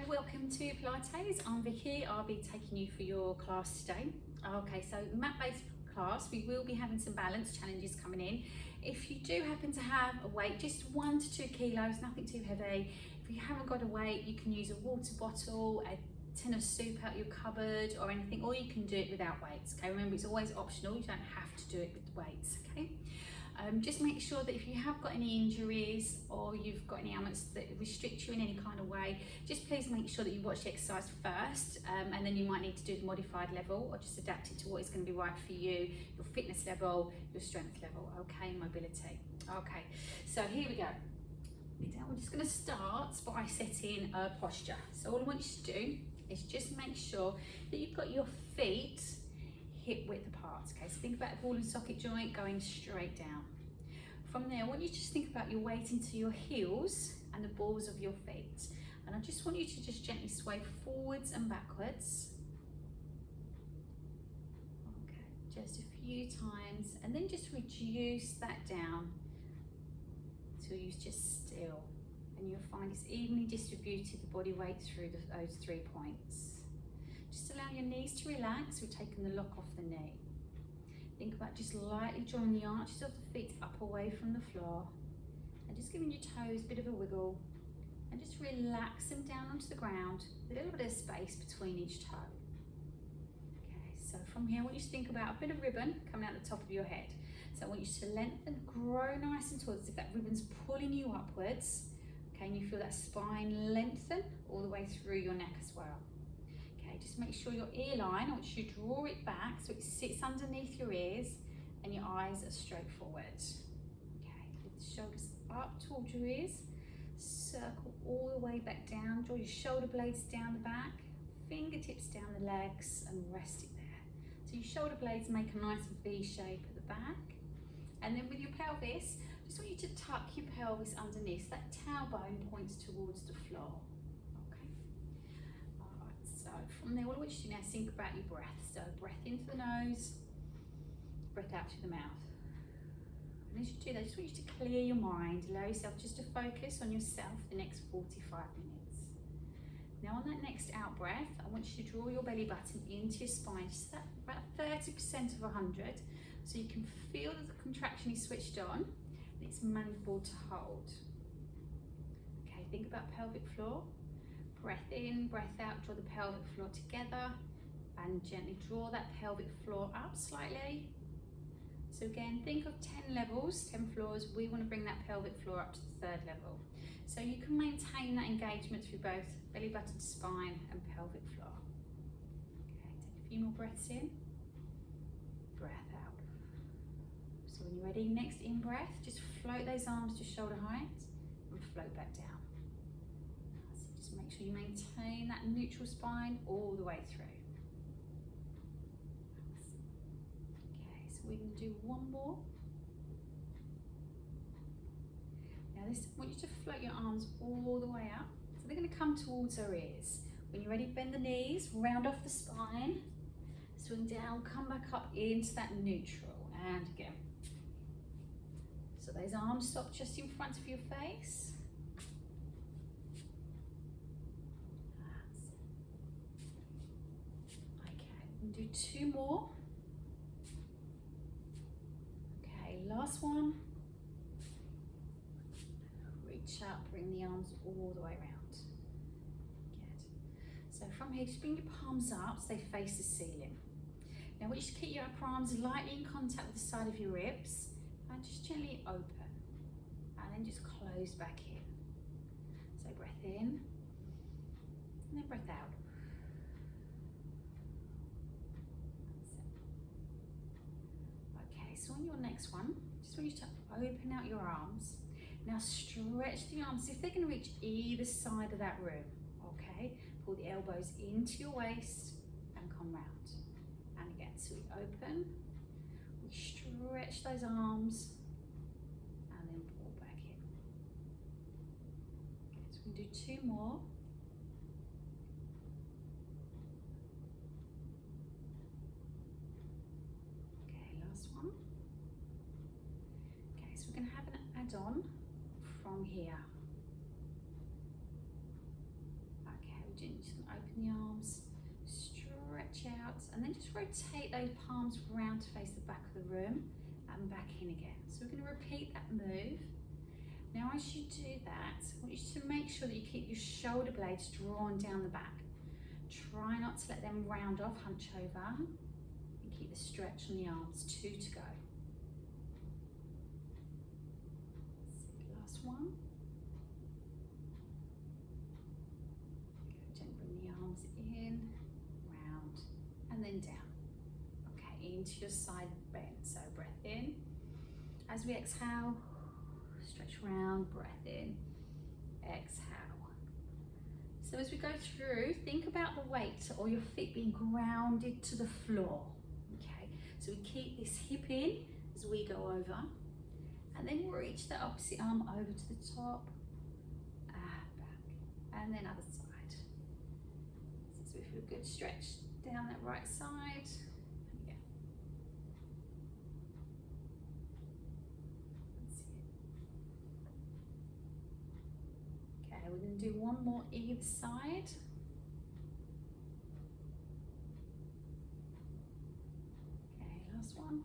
welcome to Pilates. I'm Vicky. I'll be taking you for your class today. Okay, so mat-based class, we will be having some balance challenges coming in. If you do happen to have a weight, just 1 to 2 kilos, nothing too heavy. If you haven't got a weight, you can use a water bottle, a tin of soup out your cupboard or anything, or you can do it without weights. Okay, remember it's always optional, you don't have to do it with weights. Okay. Just make sure that if you have got any injuries or you've got any ailments that restrict you in any kind of way, just please make sure that you watch the exercise first, and then you might need to do the modified level or just adapt it to what is going to be right for you, your fitness level, your strength level, okay, mobility. Okay, so here we go. We're just going to start by setting a posture. So all I want you to do is just make sure that you've got your feet hip width apart. Okay, so think about the ball and socket joint going straight down. From there, I want you to just think about your weight into your heels and the balls of your feet. And I just want you to just gently sway forwards and backwards. Okay, just a few times, and then just reduce that down until you're just still. And you'll find it's evenly distributed, the body weight through those 3 points. Just allow your knees to relax. We're taking the lock off the knee. Think about just lightly drawing the arches of the feet up away from the floor and just giving your toes a bit of a wiggle and just relax them down onto the ground with a little bit of space between each toe. Okay, so from here I want you to think about a bit of ribbon coming out the top of your head. So I want you to lengthen, grow nice and tall as if that ribbon's pulling you upwards. Okay, and you feel that spine lengthen all the way through your neck as well. Just make sure your ear line, I want you to draw it back so it sits underneath your ears and your eyes are straight forward. Okay, lift the shoulders up towards your ears, circle all the way back down, draw your shoulder blades down the back, fingertips down the legs and rest it there. So your shoulder blades make a nice V shape at the back. And then with your pelvis, just want you to tuck your pelvis underneath, so that tailbone points towards the floor. So from there, what I want you to do now is think about your breath. So breath into the nose, breath out through the mouth. And as you do that, I just want you to clear your mind. Allow yourself just to focus on yourself for the next 45 minutes. Now on that next out breath, I want you to draw your belly button into your spine, just that about 30% of 100, so you can feel that the contraction is switched on and it's manageable to hold. Okay, think about pelvic floor. Breath in, breath out, draw the pelvic floor together and gently draw that pelvic floor up slightly. So again, think of 10 levels, 10 floors. We want to bring that pelvic floor up to the 3rd level. So you can maintain that engagement through both belly button, spine and pelvic floor. Okay, take a few more breaths in, breath out. So when you're ready, next in breath, just float those arms to shoulder height and float back down. Make sure you maintain that neutral spine all the way through. Okay, so we're going to do one more. Now this, I want you to float your arms all the way up. So they're going to come towards our ears. When you're ready, bend the knees, round off the spine, swing down, come back up into that neutral, and again. So those arms stop just in front of your face. Do 2 more. Okay, last one. Reach up, bring the arms all the way around. Good. So from here, just bring your palms up so they face the ceiling. Now I want you to keep your upper arms lightly in contact with the side of your ribs and just gently open. And then just close back in. So breath in and then breath out. So on your next one, just want you to open out your arms. Now stretch the arms as if they're going to reach either side of that room. Okay, pull the elbows into your waist and come round. And again, so we open, we stretch those arms and then pull back in. Okay, so we can do 2 more. One. Okay, so we're going to have an add-on from here. Okay, Just open the arms, stretch out, and then just rotate those palms round to face the back of the room and back in again. So we're going to repeat that move. Now as you do that, I want you to make sure that you keep your shoulder blades drawn down the back. Try not to let them round off, hunch over, and keep the stretch on the arms. 2 to go. Last one. Gently bring the arms in, round, and then down. Okay, into your side bend. So breath in. As we exhale, stretch round, breath in, exhale. So as we go through, think about the weight or your feet being grounded to the floor. Okay, so we keep this hip in as we go over, and then we'll reach the opposite arm over to the top, back, and then other side. So we feel good, stretch down that right side. We're going to do one more either side. Okay, last one.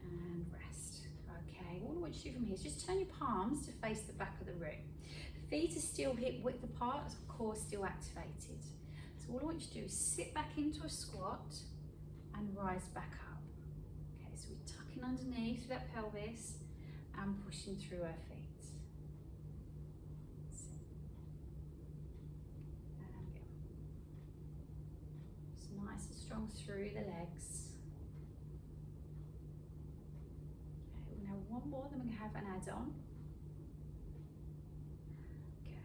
And rest. Okay, what I want you to do from here is just turn your palms to face the back of the room. Feet are still hip width apart, core still activated. So what I want you to do is sit back into a squat and rise back up. Okay, so we're tucking underneath that pelvis and pushing through our feet. Nice and strong through the legs. Okay, we're going to have one more, then we're going to have an add-on. Okay,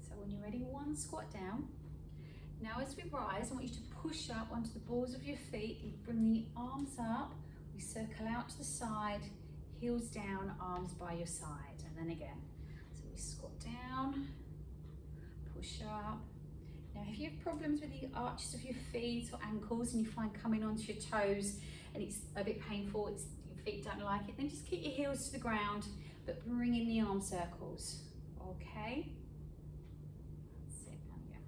so when you're ready, one squat down. Now as we rise, I want you to push up onto the balls of your feet. You bring the arms up, we circle out to the side, heels down, arms by your side, and then again. So we squat down, push up. Now, if you have problems with the arches of your feet or ankles and you find coming onto your toes and it's a bit painful, your feet don't like it, then just keep your heels to the ground, but bring in the arm circles, okay? That's it, there we go.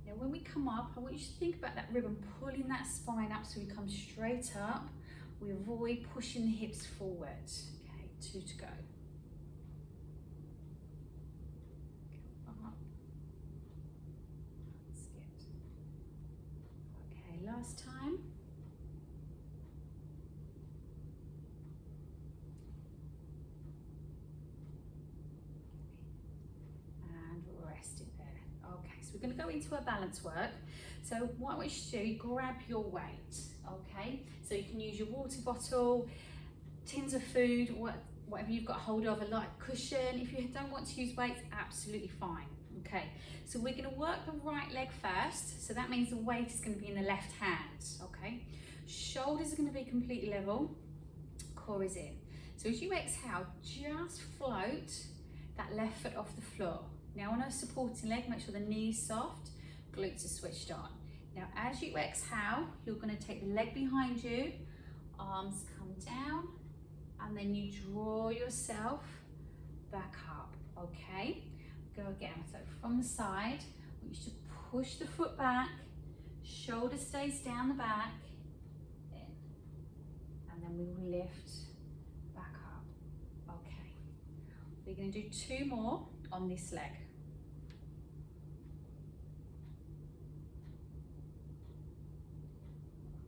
Now, when we come up, I want you to think about that rib and pulling that spine up so we come straight up. We avoid pushing the hips forward. Okay, 2 to go. Last time. And rest it there. Okay, so we're going to go into our balance work. So what I want you to do, grab your weight, okay? So you can use your water bottle, tins of food, whatever you've got hold of, a light cushion. If you don't want to use weights, absolutely fine. Okay, so we're going to work the right leg first. So that means the weight is going to be in the left hand, okay? Shoulders are going to be completely level, core is in. So as you exhale, just float that left foot off the floor. Now on a supporting leg, make sure the knee's soft, glutes are switched on. Now as you exhale, you're going to take the leg behind you, arms come down, and then you draw yourself back up, okay? Go again, so from the side, I want you to push the foot back, shoulder stays down the back, in, and then we will lift back up, okay. We're going to do 2 more on this leg.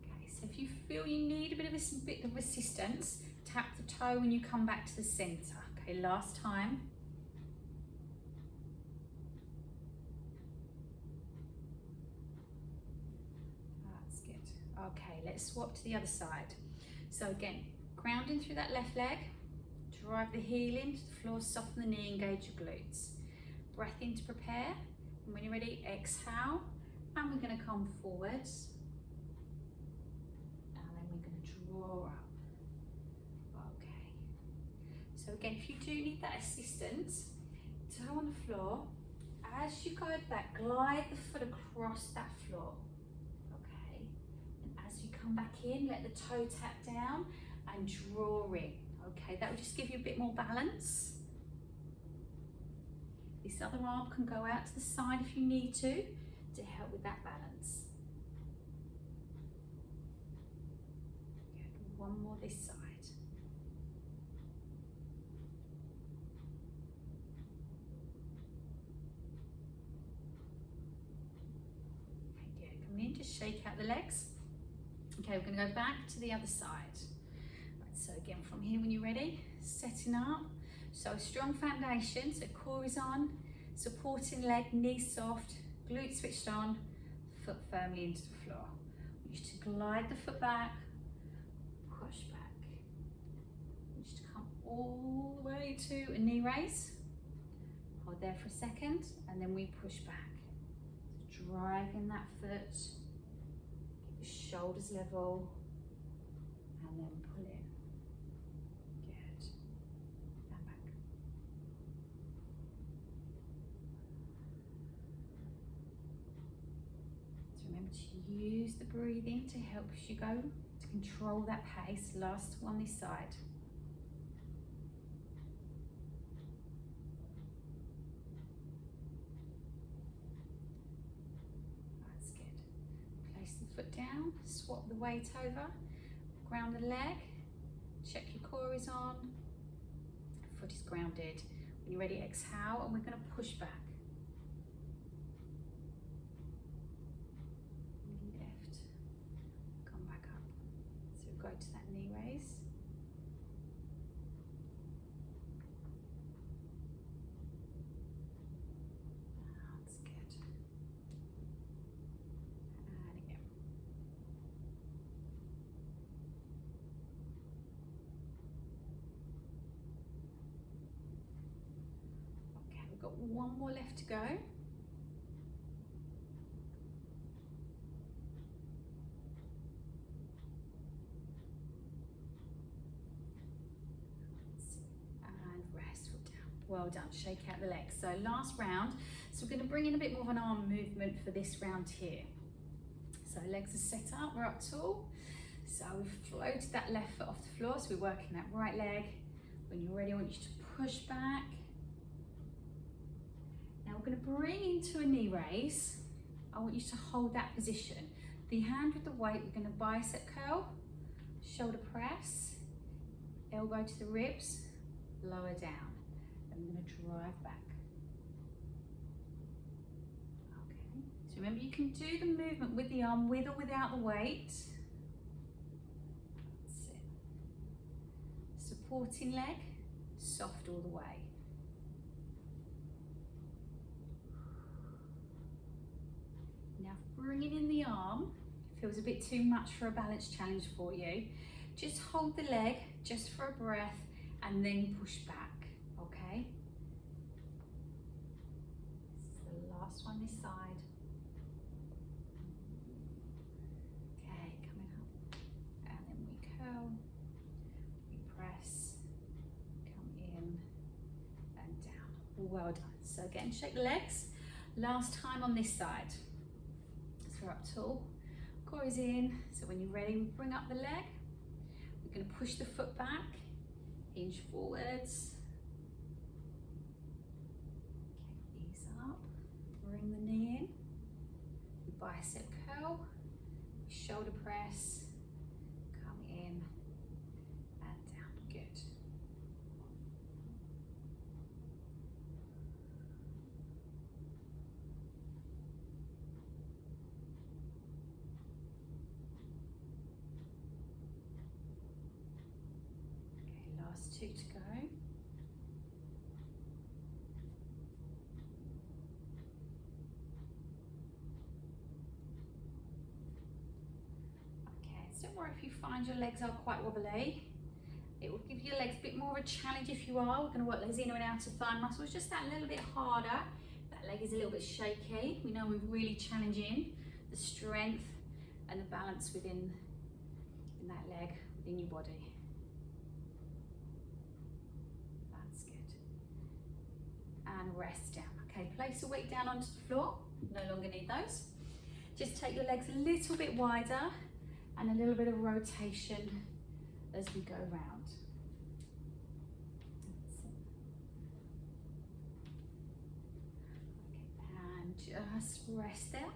Okay, so if you feel you need a bit of assistance, tap the toe when you come back to the center. Okay, last time. Okay, let's swap to the other side. So again, grounding through that left leg, drive the heel into the floor, soften the knee, engage your glutes. Breath in to prepare, and when you're ready, exhale, and we're going to come forwards, and then we're going to draw up. Okay, so again, if you do need that assistance, toe on the floor, as you go back, glide the foot across that floor. Come back in, let the toe tap down and draw in. Okay, that will just give you a bit more balance. This other arm can go out to the side if you need to help with that balance. Good. One more this side. Okay, good. Come in, just shake out the legs. Okay, we're going to go back to the other side. Right, so again, from here when you're ready, setting up. So a strong foundation, so core is on, supporting leg, knees soft, glutes switched on, foot firmly into the floor. You just glide the foot back, push back. You just come all the way to a knee raise. Hold there for a second, and then we push back. So driving that foot, keep the shoulders level, and then pull in. Good. And back. So remember to use the breathing to help as you go, to control that pace. Last one this side. That's good. Place the foot down, swap the weight over, ground the leg, check your core is on, foot is grounded. When you're ready, exhale, and we're going to push back. Lift, come back up. So go to that knee raise. That's good. And again. Okay, we've got one more left to go. And rest, foot down. Well done, shake out the legs. So last round, so we're going to bring in a bit more of an arm movement for this round here. So legs are set up, we're up tall. So we've floated that left foot off the floor, so we're working that right leg. When you're ready, I want you to push back. Now we're going to bring into a knee raise. I want you to hold that position. The hand with the weight, we're going to bicep curl, shoulder press, elbow to the ribs, lower down. And we're going to drive back. Okay, so remember you can do the movement with the arm, with or without the weight. That's it. Supporting leg, soft all the way. Now bringing in the arm, feels a bit too much for a balance challenge for you. Just hold the leg just for a breath and then push back, okay? This is the last one this side. Okay, coming up. And then we curl, we press, come in and down. Well done. So again, shake the legs. Last time on this side. So we're up tall, core is in. So when you're ready, we bring up the leg. We're going to push the foot back, hinge forwards. Okay, ease up, bring the knee in. We bicep curl, shoulder press, come in and down. Good. Last two to go. Okay, so don't worry if you find your legs are quite wobbly. It will give your legs a bit more of a challenge if you are. We're going to work those inner and outer thigh muscles just that little bit harder. That leg is a little bit shaky. We know we're really challenging the strength and the balance within that leg, within your body. And rest down. Okay, place the weight down onto the floor. No longer need those. Just take your legs a little bit wider and a little bit of rotation as we go round. just rest there.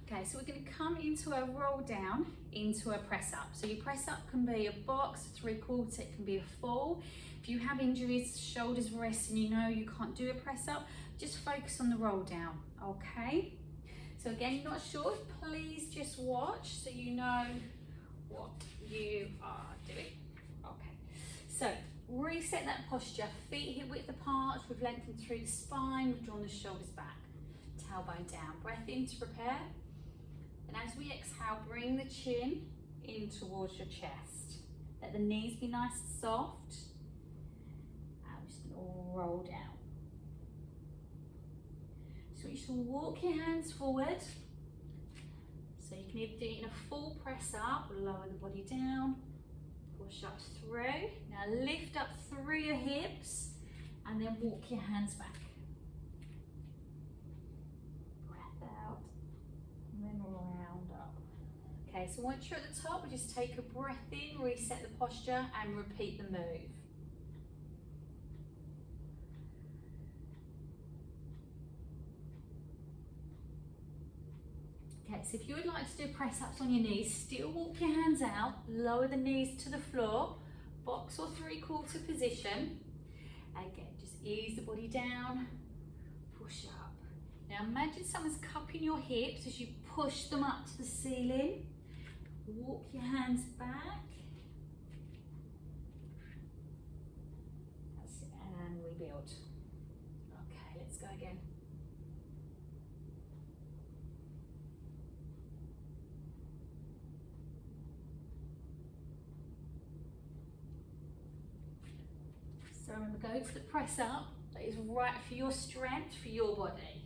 Okay, so we're going to come into a roll down, into a press up. So your press up can be a box, a 3/4, it can be a full. If you have injuries, shoulders, wrists, and you know you can't do a press up, just focus on the roll down, okay? So again, you're not sure, please just watch so you know what you are doing. Okay, so reset that posture, feet hip width apart, we've lengthened through the spine, we've drawn the shoulders back, tailbone down, breath in to prepare. And as we exhale, bring the chin in towards your chest. Let the knees be nice and soft. And we're just going to roll down. So you should walk your hands forward. So you can either do it in a full press up, lower the body down, push up through. Now lift up through your hips and then walk your hands back. Breath out and then round up. Okay, so once you're at the top, we just take a breath in, reset the posture and repeat the move. Okay, so if you would like to do press ups on your knees, still walk your hands out, lower the knees to the floor, box or 3/4 position. Again, just ease the body down, push up. Now imagine someone's cupping your hips as you push them up to the ceiling. Walk your hands back. That's it, and rebuild. Okay, let's go again. So remember, go to the press up. That is right for your strength, for your body.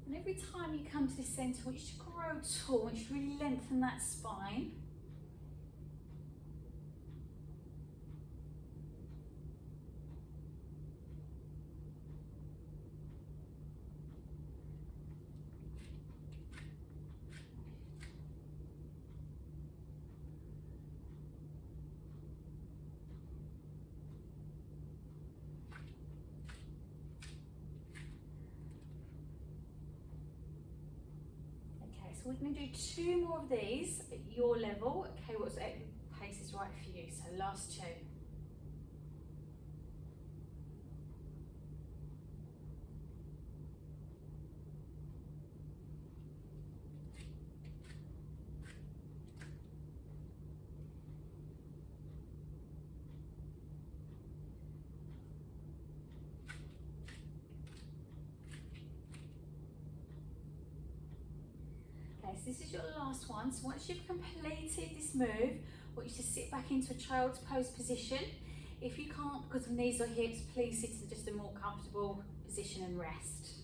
And every time you come to the centre, you should grow tall, you should really lengthen that spine. So we're going to do 2 more of these at your level. Okay, what pace is right for you? So last 2. So this is your last one. So once you've completed this move, I want you to sit back into a child's pose position. If you can't because of knees or hips, please sit in just a more comfortable position and rest.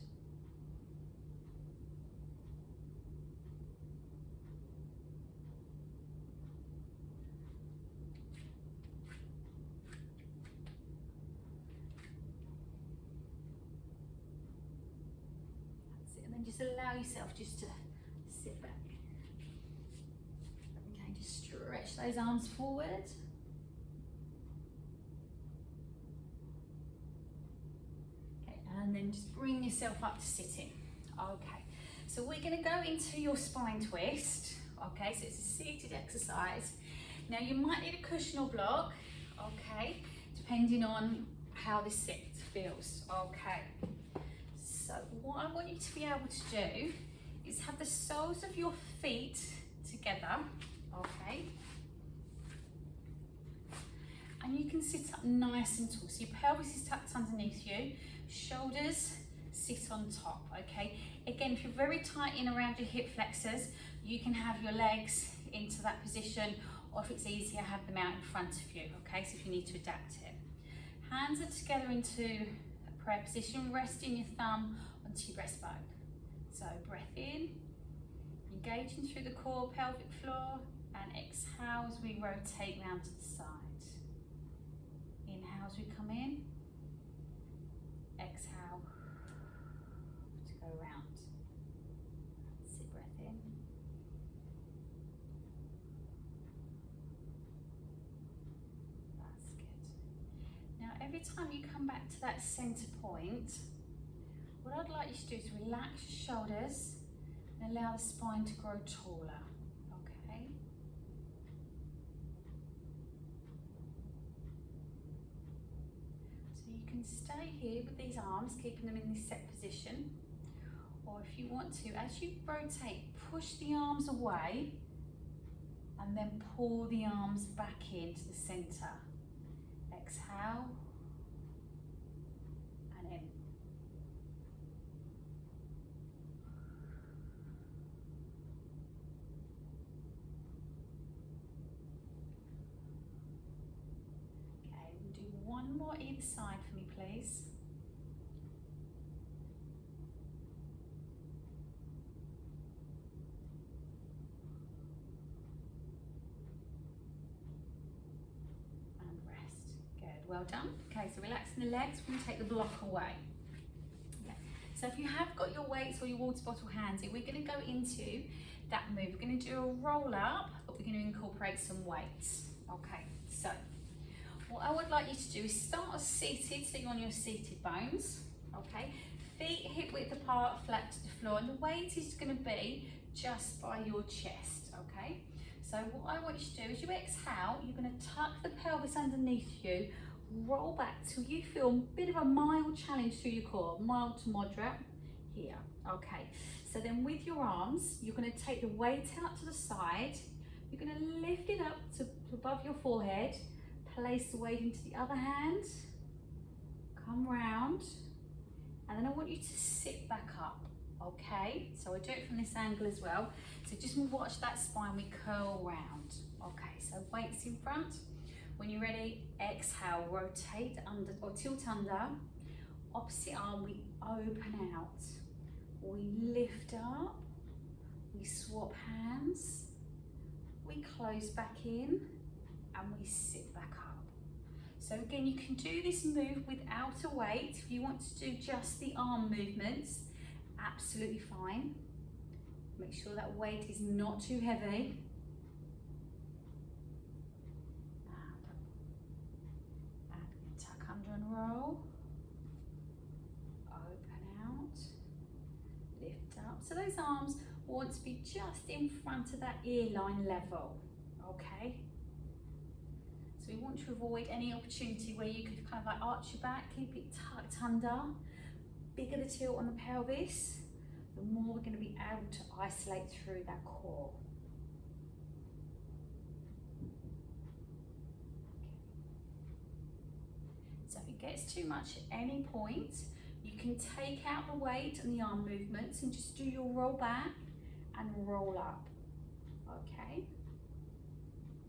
That's it. And then just allow yourself just to sit back. Okay, just stretch those arms forward. Okay, and then just bring yourself up to sitting. Okay, so we're going to go into your spine twist. Okay, so it's a seated exercise. Now you might need a cushion or block, okay, depending on how this sit feels. Okay, so what I want you to be able to do is have the soles of your feet together, okay? And you can sit up nice and tall. So your pelvis is tucked underneath you, shoulders sit on top, okay? Again, if you're very tight in around your hip flexors, you can have your legs into that position, or if it's easier, have them out in front of you, okay? So if you need to adapt it. Hands are together into a prayer position, resting your thumb onto your breastbone. So breath in, engaging through the core, pelvic floor, and exhale as we rotate round to the side. Inhale as we come in, exhale to go round. Sit, breath in. every time you come back to that center point, what I'd like you to do is relax your shoulders and allow the spine to grow taller, okay? So you can stay here with these arms, keeping them in this set position, or if you want to, as you rotate, push the arms away and then pull the arms back into the center. Exhale and in. Okay, we'll do one more either side for me, please. Well done. Okay, so relaxing the legs, we're going to take the block away. Okay. So if you have got your weights or your water bottle handy, we're going to go into that move. We're going to do a roll up, but we're going to incorporate some weights. Okay, so what I would like you to do is start seated, so you're on your seated bones. Okay, feet hip width apart, flat to the floor, and the weight is going to be just by your chest. Okay, so what I want you to do is you exhale, you're going to tuck the pelvis underneath you, roll back till you feel a bit of a mild challenge through your core, mild to moderate here. Okay, so then with your arms, you're going to take the weight out to the side, you're going to lift it up to above your forehead, place the weight into the other hand, come round, and then I want you to sit back up. Okay, so I do it from this angle as well, so just watch that spine, we curl round. Okay, so weights in front. When you're ready, exhale, rotate under or tilt under. Opposite arm, we open out. We lift up, we swap hands, we close back in, and we sit back up. So again, you can do this move without a weight. If you want to do just the arm movements, absolutely fine. Make sure that weight is not too heavy. And roll, open out, lift up. So those arms want to be just in front of that ear line level, okay? So we want to avoid any opportunity where you could kind of like arch your back, keep it tucked under. Bigger the tilt on the pelvis, the more we're going to be able to isolate through that core. So if it gets too much at any point, you can take out the weight and the arm movements and just do your roll back and roll up. Okay?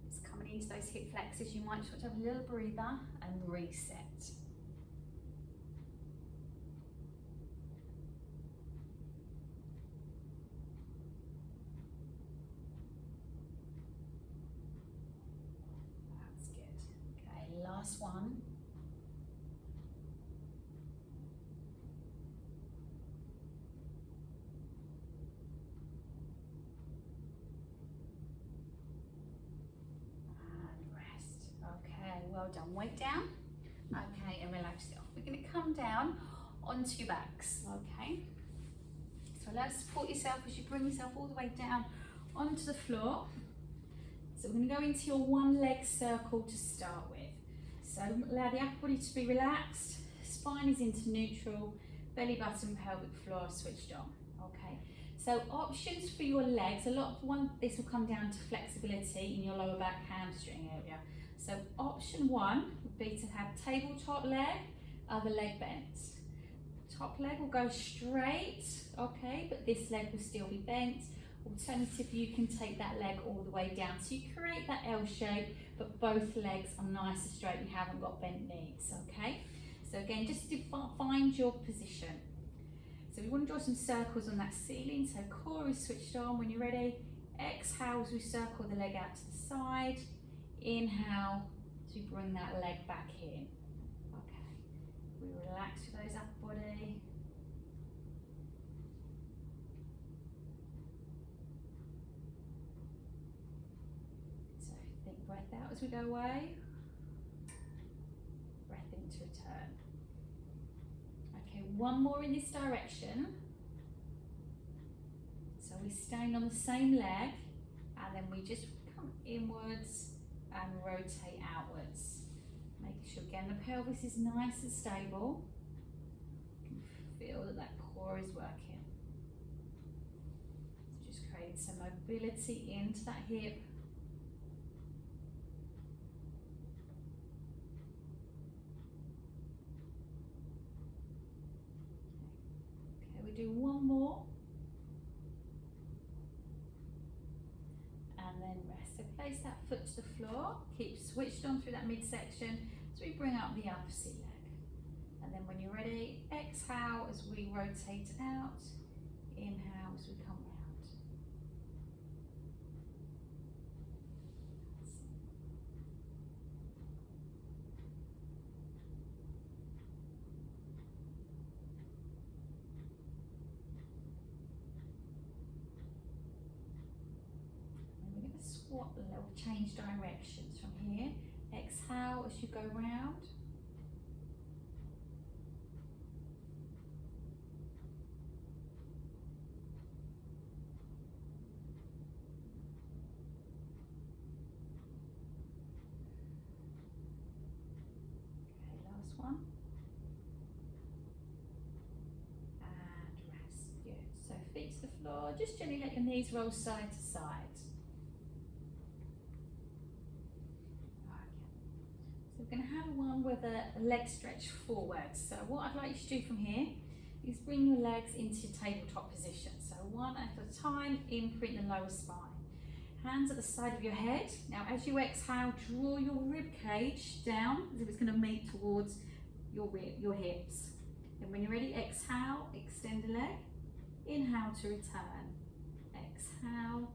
It's coming into those hip flexors. You might just want to have a little breather and reset. That's good. Okay, last one. Well done, weight down, okay, and relax it off. We're going to come down onto your backs, okay? So allow to support yourself as you bring yourself all the way down onto the floor. So we're going to go into your one leg circle to start with. So allow the upper body to be relaxed, spine is into neutral, belly button, pelvic floor switched on, okay? So options for your legs, this will come down to flexibility in your lower back hamstring area. So option one would be to have tabletop leg, other leg bent. Top leg will go straight, okay, but this leg will still be bent. Alternatively, you can take that leg all the way down. So you create that L shape, but both legs are nice and straight, you haven't got bent knees, okay? So again, just to find your position. So we want to draw some circles on that ceiling, so core is switched on. When you're ready, exhale as we circle the leg out to the side. Inhale to bring that leg back in. Okay, we relax with those upper body. So think breath out as we go away. Breath in to return. Okay, one more in this direction. So we're staying on the same leg, and then we just come inwards and rotate outwards. Making sure again the pelvis is nice and stable. You can feel that that core is working. So just creating some mobility into that hip. Okay, we do one more. And then rest. So place that foot to the floor, keep switched on through that midsection as we bring up the opposite leg. And then when you're ready, exhale as we rotate out, inhale as we come round. Squat level, change directions from here. Exhale as you go round. Okay, last one. And rest. Good. So feet to the floor. Just gently let your knees roll side to side. We're going to have one with a leg stretch forward. So what I'd like you to do from here is bring your legs into tabletop position. So one at a time, imprint the lower spine. Hands at the side of your head. Now as you exhale, draw your rib cage down as if it's going to meet towards your hips. And when you're ready, exhale, extend the leg. Inhale to return. Exhale.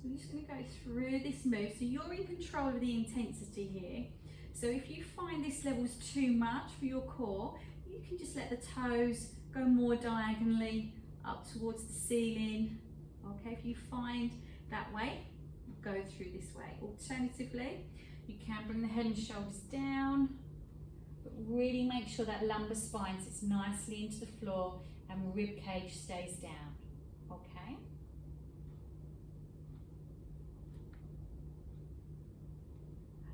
So we're just going to go through this move. So you're in control of the intensity here. So if you find this level is too much for your core, you can just let the toes go more diagonally up towards the ceiling. Okay, if you find that way, go through this way. Alternatively, you can bring the head and shoulders down, but really make sure that lumbar spine sits nicely into the floor and rib cage stays down. Okay.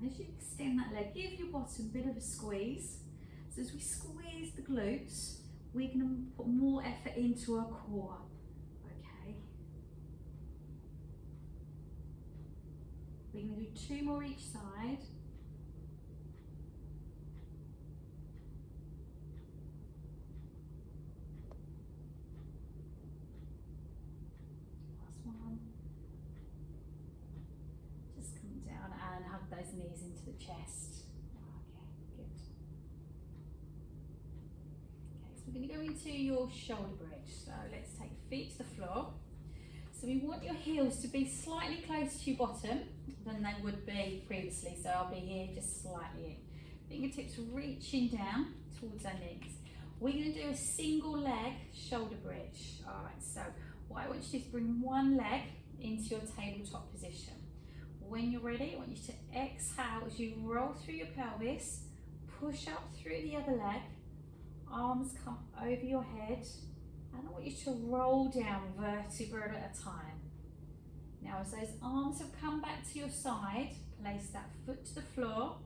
As you extend that leg, give your bottom a bit of a squeeze. So as we squeeze the glutes, we're going to put more effort into our core. Okay. We're going to do 2 more each side. Last one. Just come down and hug those knees into the chest. Okay, good. Okay, so we're going to go into your shoulder bridge. So let's take feet to the floor. So we want your heels to be slightly closer to your bottom than they would be previously. So I'll be here just slightly in. Fingertips reaching down towards our knees. We're going to do a single leg shoulder bridge. All right, so what I want you to do is bring one leg into your tabletop position. When you're ready, I want you to exhale as you roll through your pelvis, push up through the other leg, arms come over your head, and I want you to roll down vertebra at a time. Now as those arms have come back to your side, place that foot to the floor,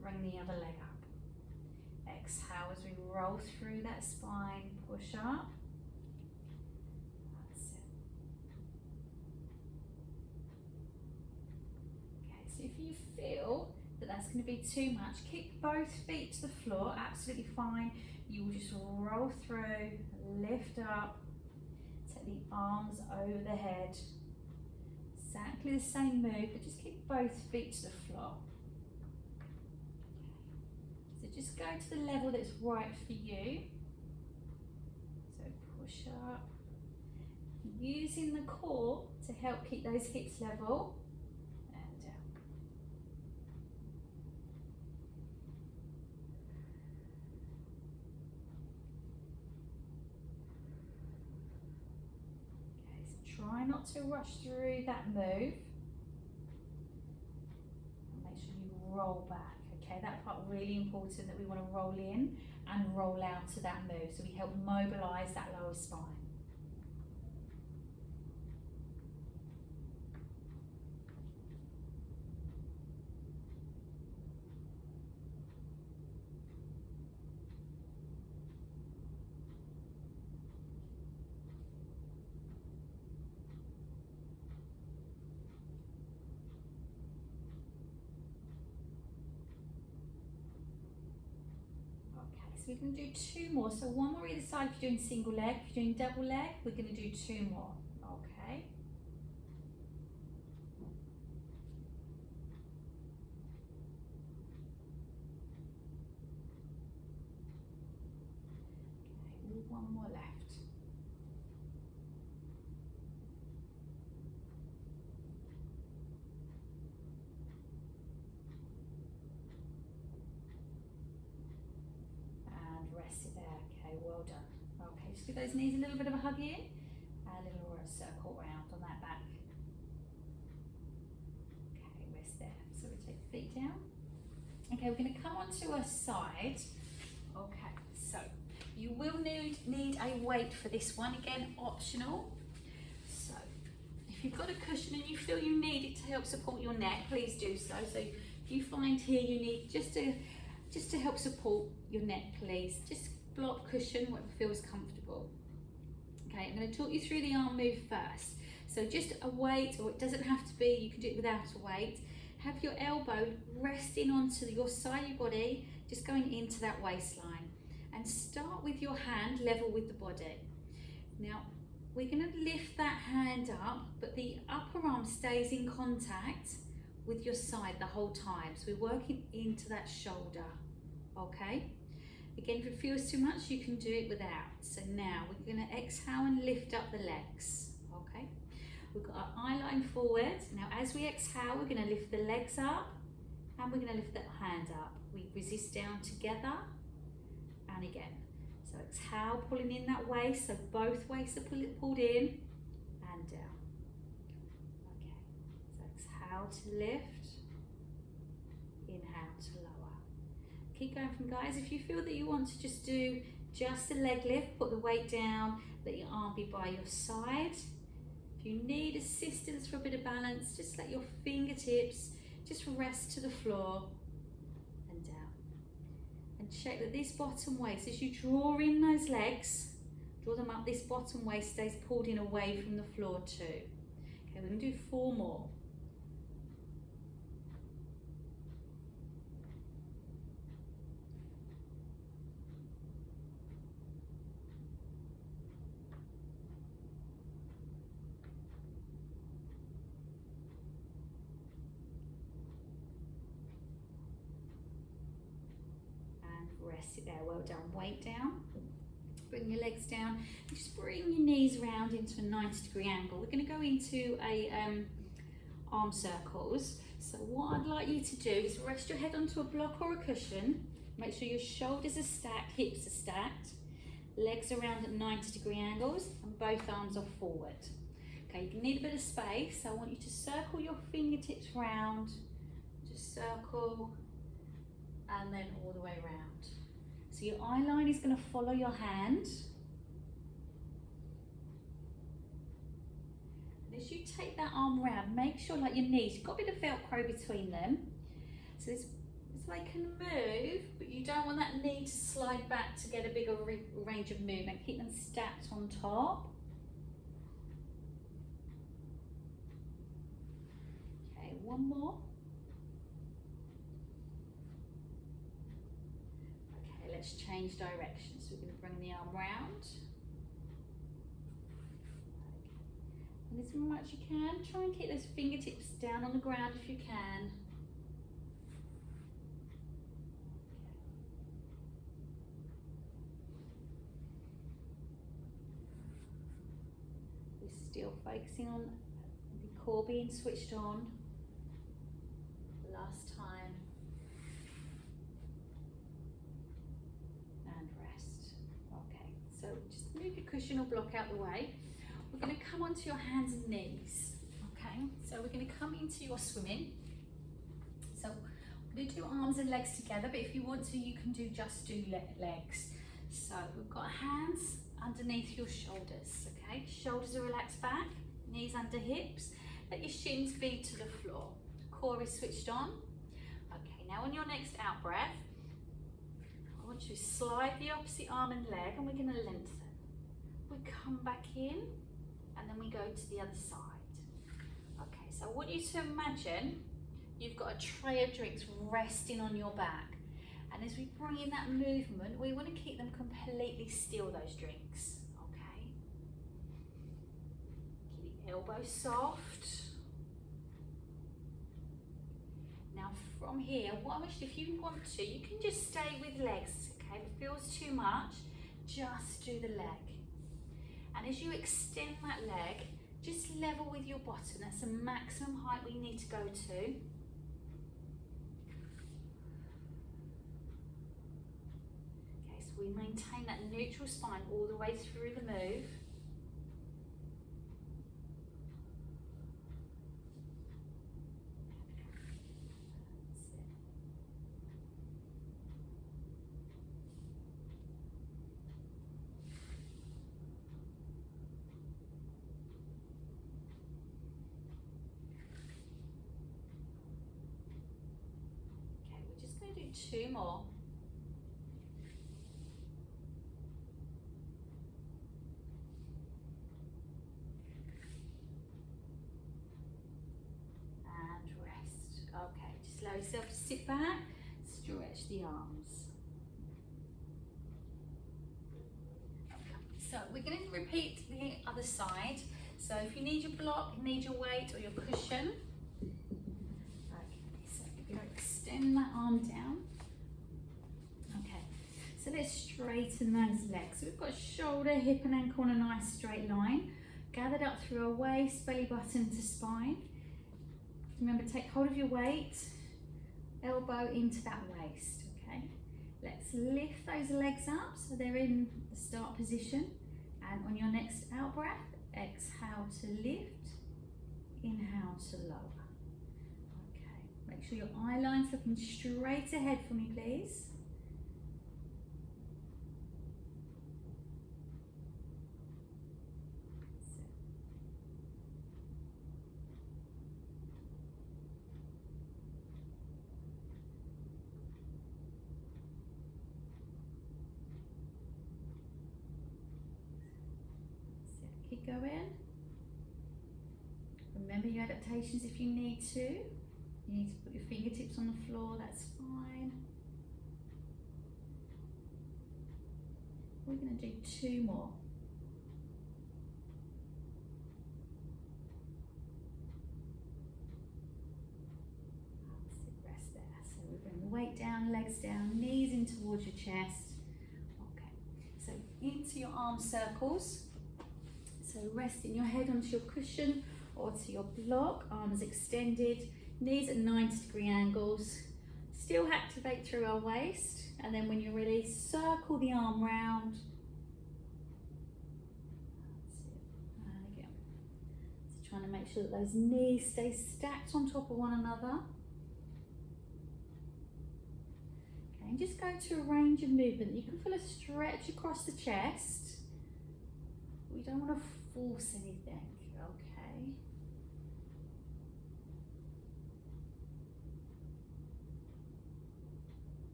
bring the other leg up. Exhale as we roll through that spine, push up. That's it. Okay, so if you feel that that's going to be too much, kick both feet to the floor, absolutely fine. You will just roll through, lift up, take the arms over the head. Exactly the same move, but just kick both feet to the floor. So just go to the level that's right for you. So push up, using the core to help keep those hips level. Try not to rush through that move. And make sure you roll back. Okay, that part really important, that we want to roll in and roll out to that move. So we help mobilize that lower spine. We're going to do 2 more, so 1 more either side if you're doing single leg. If you're doing double leg, we're going to do 2 more. Okay. Okay, 1 more left. Rest it there. Okay, well done. Okay, just give those knees a little bit of a hug in, and a little circle round on that back. Okay, rest there. So we take the feet down. Okay, we're going to come onto a side. Okay, so you will need a weight for this one. Again, optional. So if you've got a cushion and you feel you need it to help support your neck, please do so. So if you find here you need just to help support your neck, please just block cushion what feels comfortable. Okay, I'm going to talk you through the arm move first. So just a weight, or it doesn't have to be, you can do it without a weight. Have your elbow resting onto your side of your body, just going into that waistline, and start with your hand level with the body. Now we're going to lift that hand up, but the upper arm stays in contact with your side the whole time. So we're working into that shoulder. Okay, again, if it feels too much, you can do it without. So now we're going to exhale and lift up the legs. Okay, we've got our eye line forward. Now as we exhale, we're going to lift the legs up and we're going to lift that hand up. We resist down together and again. So exhale, pulling in that waist, so both waists are pulled in and down. Okay, so exhale to lift, inhale to lower. Keep going from guys. If you feel that you want to just do just a leg lift, put the weight down, let your arm be by your side. If you need assistance for a bit of balance, just let your fingertips just rest to the floor and down. And check that this bottom waist, as you draw in those legs, draw them up, this bottom waist stays pulled in away from the floor too. Okay, we're going to do 4 more. Rest it there, well done. Weight down, bring your legs down, just bring your knees round into a 90-degree angle. We're going to go into a arm circles. So what I'd like you to do is rest your head onto a block or a cushion. Make sure your shoulders are stacked, hips are stacked, legs around at 90-degree angles, and both arms are forward. Okay, you need a bit of space, so I want you to circle your fingertips round, just circle, and then all the way around. So your eye line is going to follow your hand. And as you take that arm round, make sure like your knees, you've got a bit of Velcro between them. So this they can move, but you don't want that knee to slide back to get a bigger range of movement. Keep them stacked on top. Okay, 1 more. Let's change direction. So we're going to bring the arm round. And as much as you can, try and keep those fingertips down on the ground if you can. We're still focusing on the core being switched on. Last time. So just move your cushion or block out the way. We're going to come onto your hands and knees. Okay, so we're going to come into your swimming. So we're We do arms and legs together, but if you want to, you can just do legs. So we've got hands underneath your shoulders, okay? Shoulders are relaxed back, knees under hips. Let your shins be to the floor. Core is switched on. Okay, now on your next out breath, I want you to slide the opposite arm and leg, and we're going to lengthen. We come back in, and then we go to the other side. Okay, so I want you to imagine you've got a tray of drinks resting on your back. And as we bring in that movement, we want to keep them completely still, those drinks, okay? Keep the elbows soft. Now from here, what I wish, if you want to, you can just stay with legs, okay? If it feels too much, just do the leg. And as you extend that leg, just level with your bottom. That's the maximum height we need to go to. We maintain that neutral spine all the way through the move. That's it. Okay, we're just going to do 2 more. Okay, just allow yourself to sit back, stretch the arms. Okay. So we're going to repeat the other side. So if you need your block, you need your weight or your cushion. Okay, so you're going to extend that arm down. Okay, so let's straighten those legs. So we've got shoulder, hip and ankle on a nice straight line. Gathered up through our waist, belly button to spine. Remember, take hold of your weight, elbow into that waist, okay? Let's lift those legs up so they're in the start position. And on your next out breath, exhale to lift, inhale to lower. Okay, make sure your eye line's looking straight ahead for me, please. Keep going. Remember your adaptations if you need to. You need to put your fingertips on the floor, that's fine. We're going to do 2 more. Rest there. So we bring the weight down, legs down, knees in towards your chest. Okay, so into your arm circles. So resting your head onto your cushion or to your block, arms extended, knees at 90-degree angles. Still activate through our waist, and then when you're ready, circle the arm round. That's it. And again. So trying to make sure that those knees stay stacked on top of one another. Okay, and just go to a range of movement. You can feel a stretch across the chest. We don't want to force anything, okay?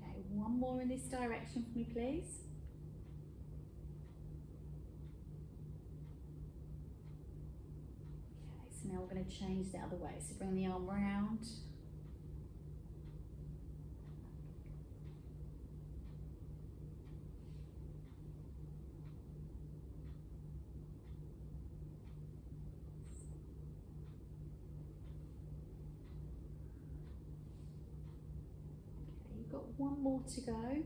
Okay, one more in this direction for me, please. Okay, so now we're going to change the other way. So bring the arm round. Got 1 more to go. And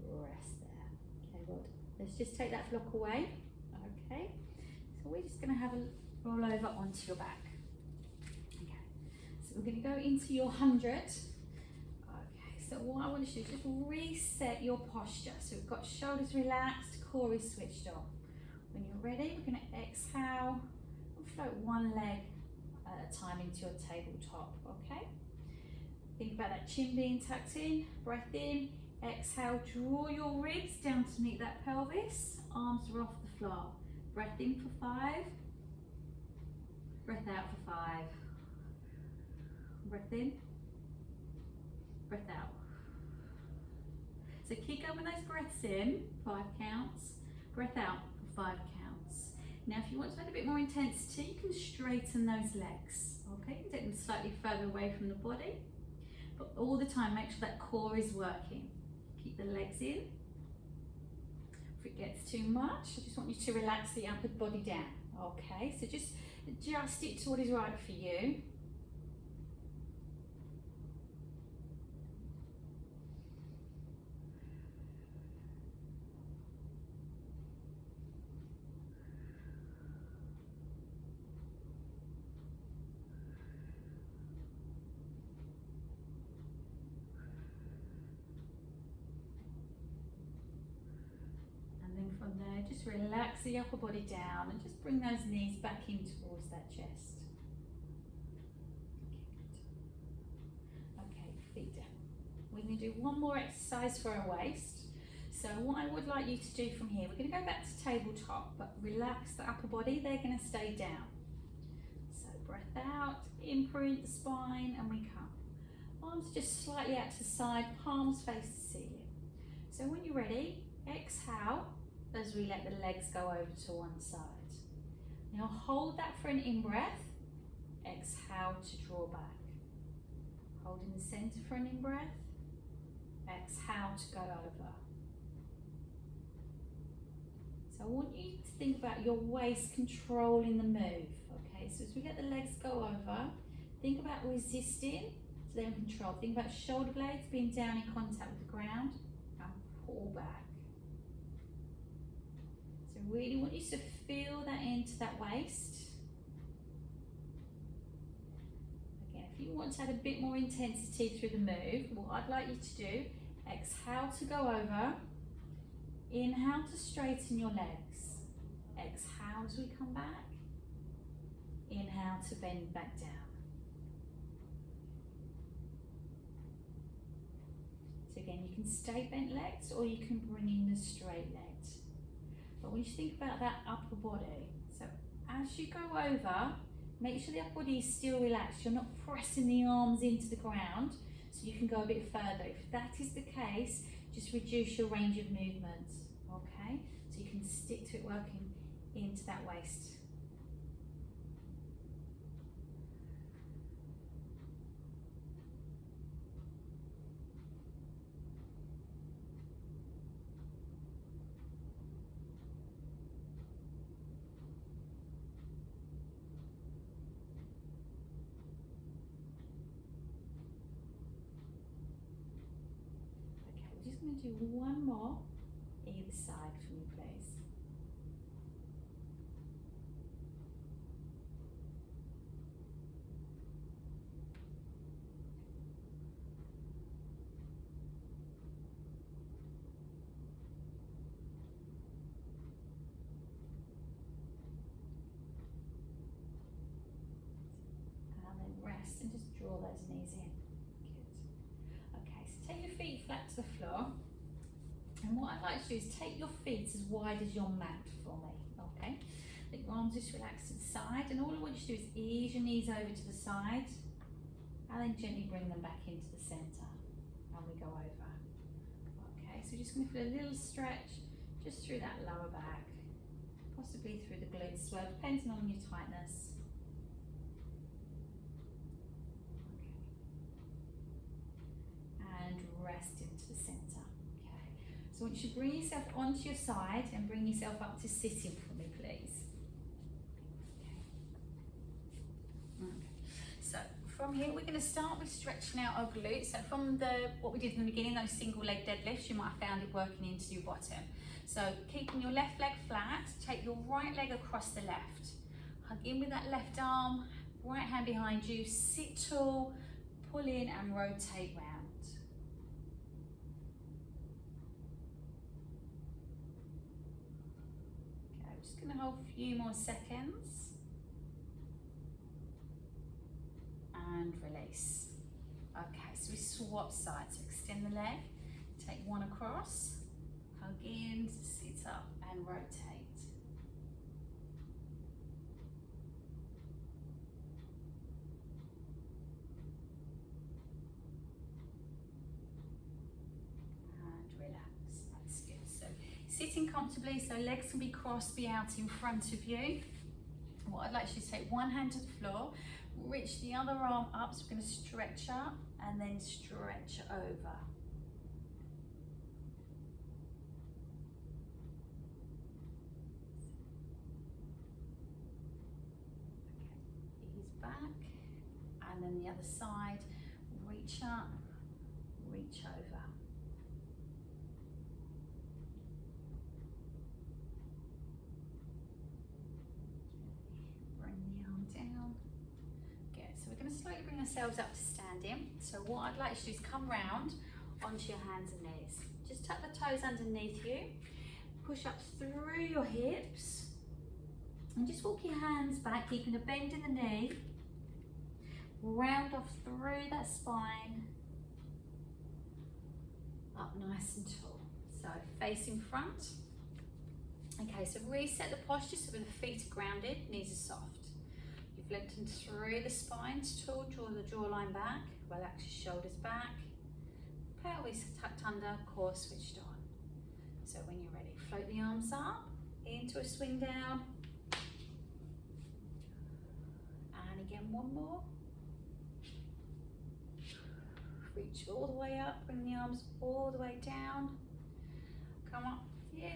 rest there. Okay, well, let's just take that block away. Okay, so we're just going to have a roll over onto your back. Okay, so we're going to go into your 100. Okay, so what I want to do is just reset your posture. So we've got shoulders relaxed, core is switched on. When you're ready, we're going to exhale and float one leg at a time into your tabletop, okay? Think about that chin being tucked in, breath in, exhale, draw your ribs down to meet that pelvis, arms are off the floor. Breath in for 5, breath out for 5. Breath in, breath out. So keep going with those breaths in, 5 counts, breath out for 5 counts. Now if you want to add a bit more intensity, you can straighten those legs, okay? Take them slightly further away from the body, but all the time make sure that core is working. Keep the legs in. If it gets too much, I just want you to relax the upper body down, okay? So just adjust it to what is right for you. From there, just relax the upper body down and just bring those knees back in towards that chest. Okay, feet down. We're going to do one more exercise for our waist. So what I would like you to do from here, we're going to go back to tabletop, but relax the upper body, they're going to stay down. So breath out, imprint the spine, and we come. Arms just slightly out to the side, palms face the ceiling. So when you're ready, exhale as we let the legs go over to one side. Now hold that for an in-breath, exhale to draw back. Hold in the center for an in-breath, exhale to go over. So I want you to think about your waist controlling the move, okay? So as we let the legs go over, think about resisting so they're in control. Think about shoulder blades being down in contact with the ground and pull back. Really want you to feel that into that waist. Again, if you want to add a bit more intensity through the move, what I'd like you to do, exhale to go over, inhale to straighten your legs, exhale as we come back, inhale to bend back down. So again, you can stay bent legs or you can bring in the straight legs. But when you think about that upper body, so as you go over, make sure the upper body is still relaxed. You're not pressing the arms into the ground, so you can go a bit further. If that is the case, just reduce your range of movement, okay? So you can stick to it working into that waist. Just going to do one more either side for me, please. And then rest and just draw those knees in. Take your feet flat to the floor, and what I'd like to do is take your feet as wide as your mat for me, okay? Let your arms just relax to the side, and all I want you to do is ease your knees over to the side, and then gently bring them back into the centre, and we go over. Okay, so just going to feel a little stretch just through that lower back, possibly through the glutes as well, depending on your tightness. And rest into the centre. Okay. So I want you to bring yourself onto your side and bring yourself up to sitting for me, please. Okay. So from here, we're going to start with stretching out our glutes. So from what we did in the beginning, those single leg deadlifts, you might have found it working into your bottom. So keeping your left leg flat, take your right leg across the left. Hug in with that left arm, right hand behind you, sit tall, pull in and rotate round. Just gonna hold a few more seconds. And release. Okay, so we swap sides. So extend the leg, take one across, hug in, sit up and rotate. And relax, that's good. So sitting comfortably, so legs can be crossed, be out in front of you. What I'd like you to take one hand to the floor, reach the other arm up, so we're going to stretch up and then stretch over. Okay, ease back, and then the other side, reach up, reach over. Bring the arm down. So we're going to slowly bring ourselves up to standing. So what I'd like you to do is come round onto your hands and knees. Just tuck the toes underneath you. Push up through your hips. And just walk your hands back, keeping a bend in the knee. Round off through that spine. Up nice and tall. So facing front. Okay, so reset the posture so the feet are grounded, knees are soft. You've lengthened through the spine to tall, draw the jawline back, relax your shoulders back, pelvis tucked under, core switched on. So when you're ready, float the arms up, into a swing down. And again, one more. Reach all the way up, bring the arms all the way down. Come up here.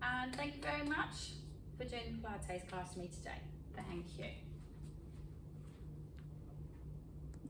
And thank you very much for doing the Pilates class with me today.